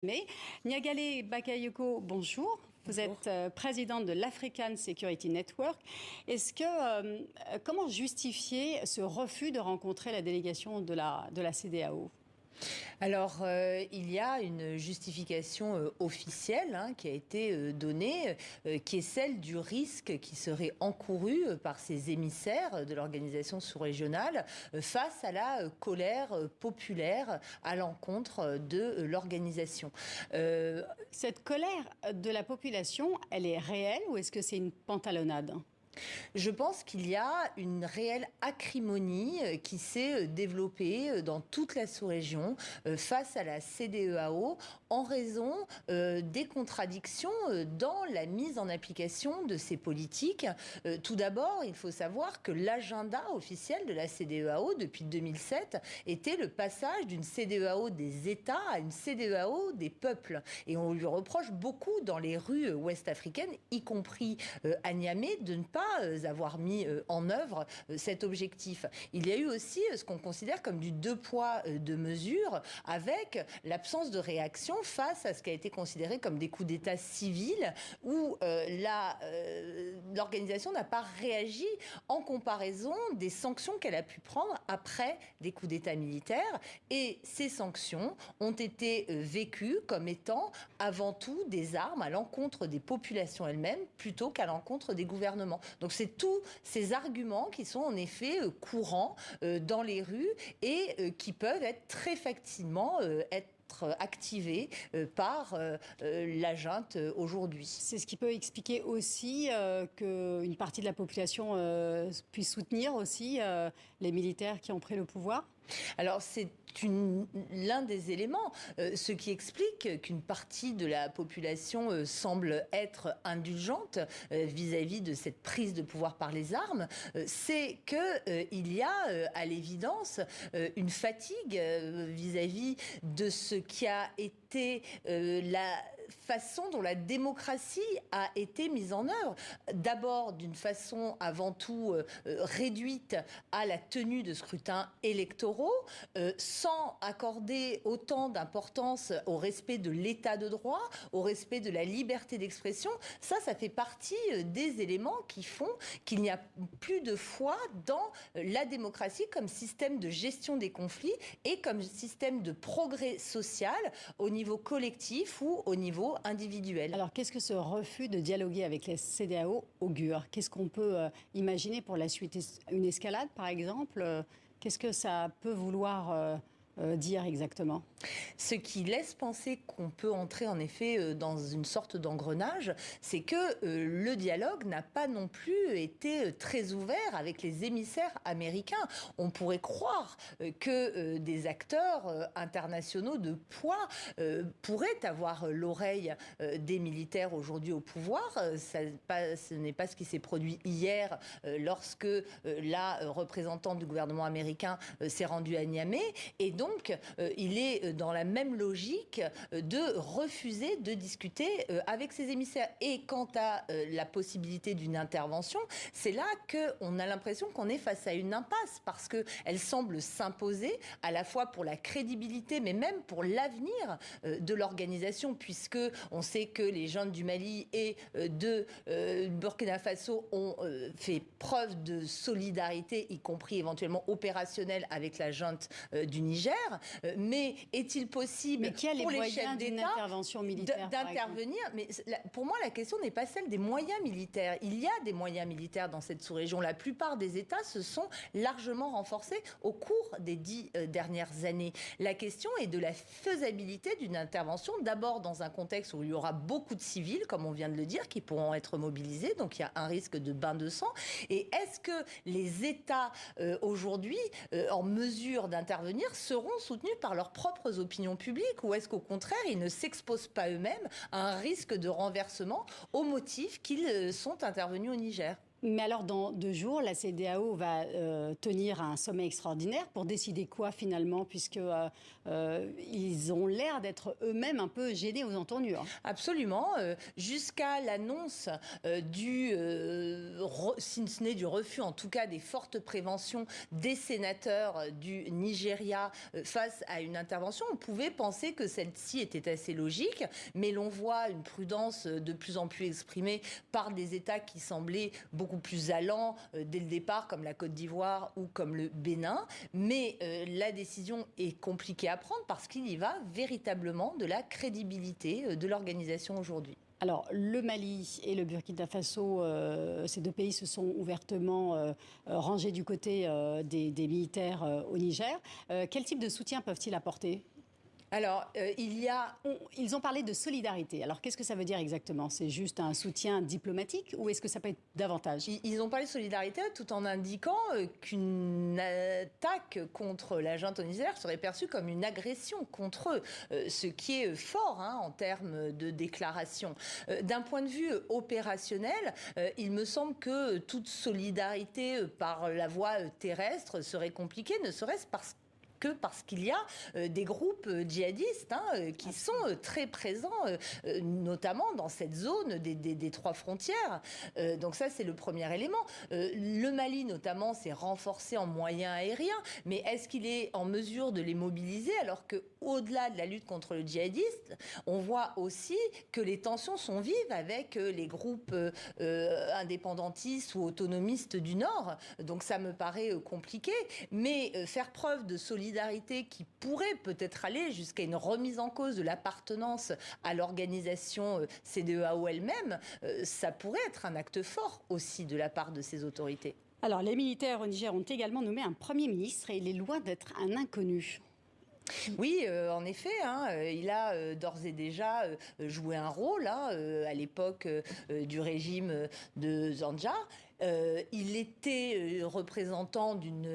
Mais Niagale Bakayoko, bonjour. Vous êtes présidente de l'African Security Network. Comment justifier ce refus de rencontrer la délégation de la CEDEAO? Alors, il y a une justification officielle qui a été donnée, qui est celle du risque qui serait encouru par ces émissaires de l'organisation sous-régionale face à la colère populaire à l'encontre de l'organisation. Cette colère de la population, elle est réelle ou est-ce que c'est une pantalonnade ? Je pense qu'il y a une réelle acrimonie qui s'est développée dans toute la sous-région face à la CEDEAO en raison des contradictions dans la mise en application de ces politiques. Tout d'abord, il faut savoir que l'agenda officiel de la CEDEAO depuis 2007 était le passage d'une CEDEAO des États à une CEDEAO des peuples. Et on lui reproche beaucoup dans les rues ouest-africaines, y compris à Niamey, de ne pas avoir mis en œuvre cet objectif. Il y a eu aussi ce qu'on considère comme du deux poids, deux mesures, avec l'absence de réaction face à ce qui a été considéré comme des coups d'État civils, où l'organisation n'a pas réagi en comparaison des sanctions qu'elle a pu prendre après des coups d'État militaires. Et ces sanctions ont été vécues comme étant avant tout des armes à l'encontre des populations elles-mêmes plutôt qu'à l'encontre des gouvernements. Donc c'est tous ces arguments qui sont en effet courants dans les rues et qui peuvent être très facilement activés par la junte aujourd'hui. C'est ce qui peut expliquer aussi qu'une partie de la population puisse soutenir aussi les militaires qui ont pris le pouvoir ? Alors c'est l'un des éléments, ce qui explique qu'une partie de la population semble être indulgente vis-à-vis de cette prise de pouvoir par les armes, c'est qu'il y a à l'évidence une fatigue vis-à-vis de ce qui a été la façon dont la démocratie a été mise en œuvre. D'abord d'une façon avant tout réduite à la tenue de scrutins électoraux, sans accorder autant d'importance au respect de l'état de droit, au respect de la liberté d'expression. Ça fait partie des éléments qui font qu'il n'y a plus de foi dans la démocratie comme système de gestion des conflits et comme système de progrès social au niveau collectif ou au niveau individuel. Alors qu'est-ce que ce refus de dialoguer avec les CEDEAO augure? Qu'est-ce qu'on peut imaginer pour la suite? Une escalade par exemple? Qu'est-ce que ça peut vouloir dire exactement? Ce qui laisse penser qu'on peut entrer en effet dans une sorte d'engrenage, c'est que le dialogue n'a pas non plus été très ouvert avec les émissaires américains. On pourrait croire que des acteurs internationaux de poids pourraient avoir l'oreille des militaires aujourd'hui au pouvoir. Ce n'est pas ce qui s'est produit hier lorsque la représentante du gouvernement américain s'est rendue à Niamey. Et donc, il est dans la même logique de refuser de discuter avec ses émissaires. Et quant à la possibilité d'une intervention, c'est là qu'on a l'impression qu'on est face à une impasse, parce qu'elle semble s'imposer à la fois pour la crédibilité, mais même pour l'avenir de l'organisation, puisque on sait que les jeunes du Mali et de Burkina Faso ont fait preuve de solidarité, y compris éventuellement opérationnelle, avec la junte du Niger. Mais est-il possible pour les chefs d'État d'intervenir? Mais pour moi, la question n'est pas celle des moyens militaires. Il y a des moyens militaires dans cette sous-région. La plupart des États se sont largement renforcés au cours des 10 dernières années. La question est de la faisabilité d'une intervention, d'abord dans un contexte où il y aura beaucoup de civils, comme on vient de le dire, qui pourront être mobilisés. Donc il y a un risque de bain de sang. Et est-ce que les États aujourd'hui en mesure d'intervenir seront soutenus par leurs propres opinions publiques, ou est-ce qu'au contraire ils ne s'exposent pas eux-mêmes à un risque de renversement au motif qu'ils sont intervenus au Niger? Mais alors, dans 2 jours, la CEDEAO va tenir un sommet extraordinaire pour décider quoi finalement, puisque ils ont l'air d'être eux-mêmes un peu gênés aux entournures. Absolument. Jusqu'à l'annonce si ce n'est du refus, en tout cas des fortes préventions des sénateurs du Nigeria face à une intervention, on pouvait penser que celle-ci était assez logique, mais l'on voit une prudence de plus en plus exprimée par des États qui semblaient beaucoup plus allants dès le départ, comme la Côte d'Ivoire ou comme le Bénin. Mais la décision est compliquée à prendre parce qu'il y va véritablement de la crédibilité de l'organisation aujourd'hui. Alors, le Mali et le Burkina Faso, ces 2 pays se sont ouvertement rangés du côté des militaires au Niger. Quel type de soutien peuvent-ils apporter ? Alors, Ils ont parlé de solidarité. Alors, qu'est-ce que ça veut dire exactement? C'est juste un soutien diplomatique ou est-ce que ça peut être davantage? Ils ont parlé de solidarité tout en indiquant qu'une attaque contre la junte au Niger serait perçue comme une agression contre eux, ce qui est fort en termes de déclaration. D'un point de vue opérationnel, il me semble que toute solidarité par la voie terrestre serait compliquée, ne serait-ce parce qu'il y a des groupes djihadistes qui sont très présents, notamment dans cette zone des 3 frontières. Donc ça, c'est le premier élément. Le Mali, notamment, s'est renforcé en moyens aériens, mais est-ce qu'il est en mesure de les mobiliser alors qu'au-delà de la lutte contre le djihadisme, on voit aussi que les tensions sont vives avec les groupes indépendantistes ou autonomistes du Nord. Donc ça me paraît compliqué, mais faire preuve de solidarité qui pourrait peut-être aller jusqu'à une remise en cause de l'appartenance à l'organisation CEDEAO elle-même, ça pourrait être un acte fort aussi de la part de ces autorités. Alors, les militaires au Niger ont également nommé un Premier ministre et il est loin d'être un inconnu. Oui, en effet, il a d'ores et déjà joué un rôle à l'époque du régime de Zandja. Il était représentant d'une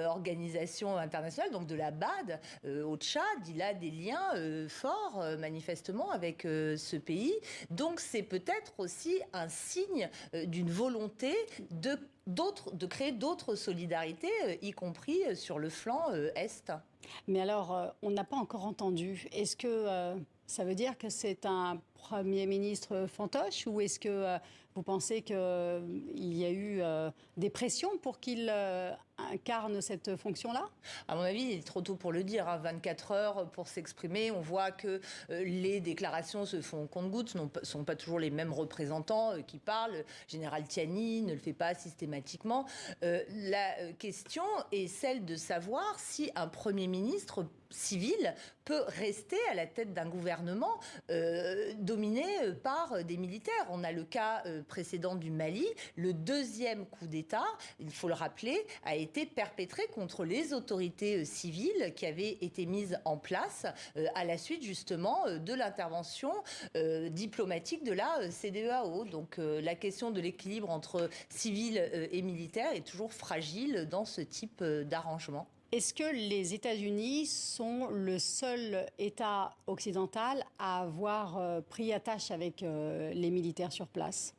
organisation internationale, donc de la BAD, au Tchad. Il a des liens forts, manifestement, avec ce pays. Donc c'est peut-être aussi un signe d'une volonté de créer d'autres solidarités, y compris sur le flanc Est. Mais alors, on n'a pas encore entendu. Est-ce que ça veut dire que c'est un Premier ministre fantoche ou est-ce que vous pensez qu'il y a eu des pressions pour qu'il incarne cette fonction-là? À mon avis, il est trop tôt pour le dire. 24 heures pour s'exprimer. On voit que les déclarations se font au compte-gouttes, ne sont pas toujours les mêmes représentants qui parlent. Général Tiani ne le fait pas systématiquement. La question est celle de savoir si un Premier ministre civil peut rester à la tête d'un gouvernement dominé par des militaires. On a le cas précédent du Mali. Le 2e coup d'État, il faut le rappeler, a été perpétré contre les autorités civiles qui avaient été mises en place à la suite justement de l'intervention diplomatique de la CEDEAO. Donc la question de l'équilibre entre civils et militaires est toujours fragile dans ce type d'arrangement. Est-ce que les États-Unis sont le seul État occidental à avoir pris attache avec les militaires sur place ?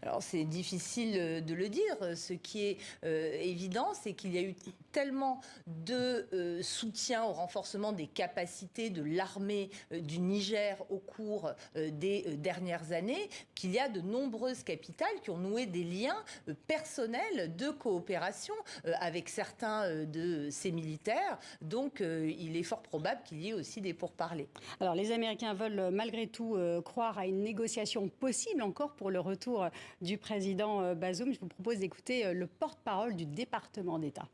Alors c'est difficile de le dire. Ce qui est évident, c'est qu'il y a eu tellement de soutien au renforcement des capacités de l'armée du Niger au cours des dernières années qu'il y a de nombreuses capitales qui ont noué des liens personnels de coopération avec certains de ces militaires. Donc il est fort probable qu'il y ait aussi des pourparlers. Alors les Américains veulent malgré tout croire à une négociation possible encore pour le retour du président Bazoum. Je vous propose d'écouter le porte-parole du département d'État.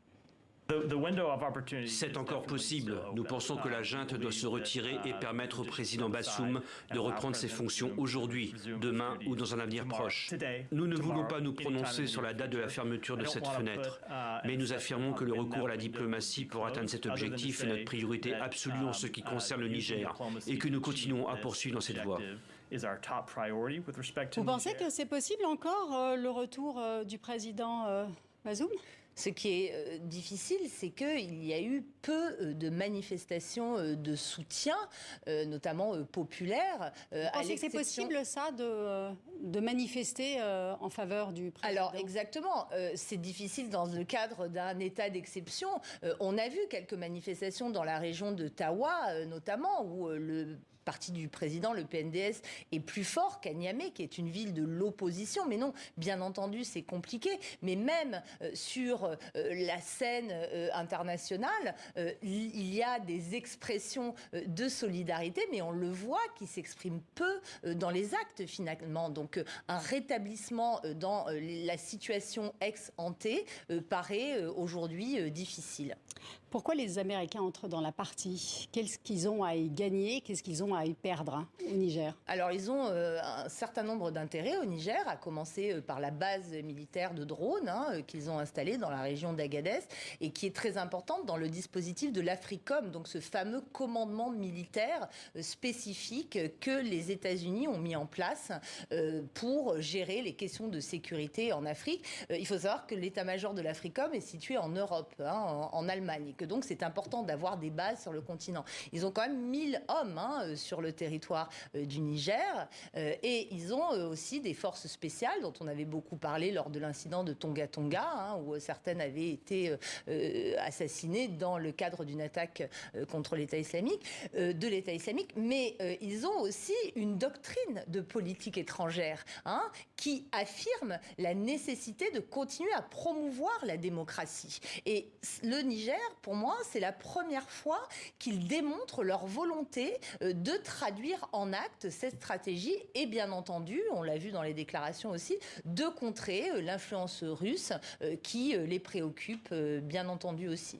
C'est encore possible. Nous pensons que la junte doit se retirer et permettre au président Bazoum de reprendre ses fonctions aujourd'hui, demain ou dans un avenir proche. Nous ne voulons pas nous prononcer sur la date de la fermeture de cette fenêtre, mais nous affirmons que le recours à la diplomatie pour atteindre cet objectif est notre priorité absolue en ce qui concerne le Niger et que nous continuons à poursuivre dans cette voie. Vous pensez que c'est possible encore le retour du président Bazoum ? Ce qui est difficile, c'est qu'il y a eu peu de manifestations de soutien, notamment populaires. Vous pensez que c'est possible, ça, de manifester en faveur du président? Alors, exactement. C'est difficile dans le cadre d'un état d'exception. On a vu quelques manifestations dans la région de Tawa, notamment, où le parti du président, le PNDS, est plus fort qu'à Niamey, qui est une ville de l'opposition. Mais non, bien entendu, c'est compliqué. Mais même sur la scène internationale, il y a des expressions de solidarité, mais on le voit, qui s'expriment peu dans les actes, finalement. Donc, un rétablissement dans la situation ex-ante paraît aujourd'hui difficile. Pourquoi les Américains entrent dans la partie? Qu'est-ce qu'ils ont à y gagner? Qu'est-ce qu'ils ont à y perdre au Niger? Alors, ils ont un certain nombre d'intérêts au Niger, à commencer par la base militaire de drones qu'ils ont installée dans la région d'Agadez et qui est très importante dans le dispositif de l'Africom, donc ce fameux commandement militaire spécifique que les États-Unis ont mis en place pour gérer les questions de sécurité en Afrique. Il faut savoir que l'état-major de l'Africom est situé en Europe, en Allemagne, et que donc c'est important d'avoir des bases sur le continent. Ils ont quand même 1000 hommes sur le territoire du Niger et ils ont aussi des forces spéciales dont on avait beaucoup parlé lors de l'incident de Tonga Tonga, où certaines avaient été assassinées dans le cadre d'une attaque contre l'État islamique, de l'État islamique. Mais ils ont aussi une doctrine de politique étrangère qui affirme la nécessité de continuer à promouvoir la démocratie. Et le Niger, pour moi, c'est la première fois qu'ils démontrent leur volonté de traduire en actes cette stratégie et bien entendu, on l'a vu dans les déclarations aussi, de contrer l'influence russe qui les préoccupe bien entendu aussi.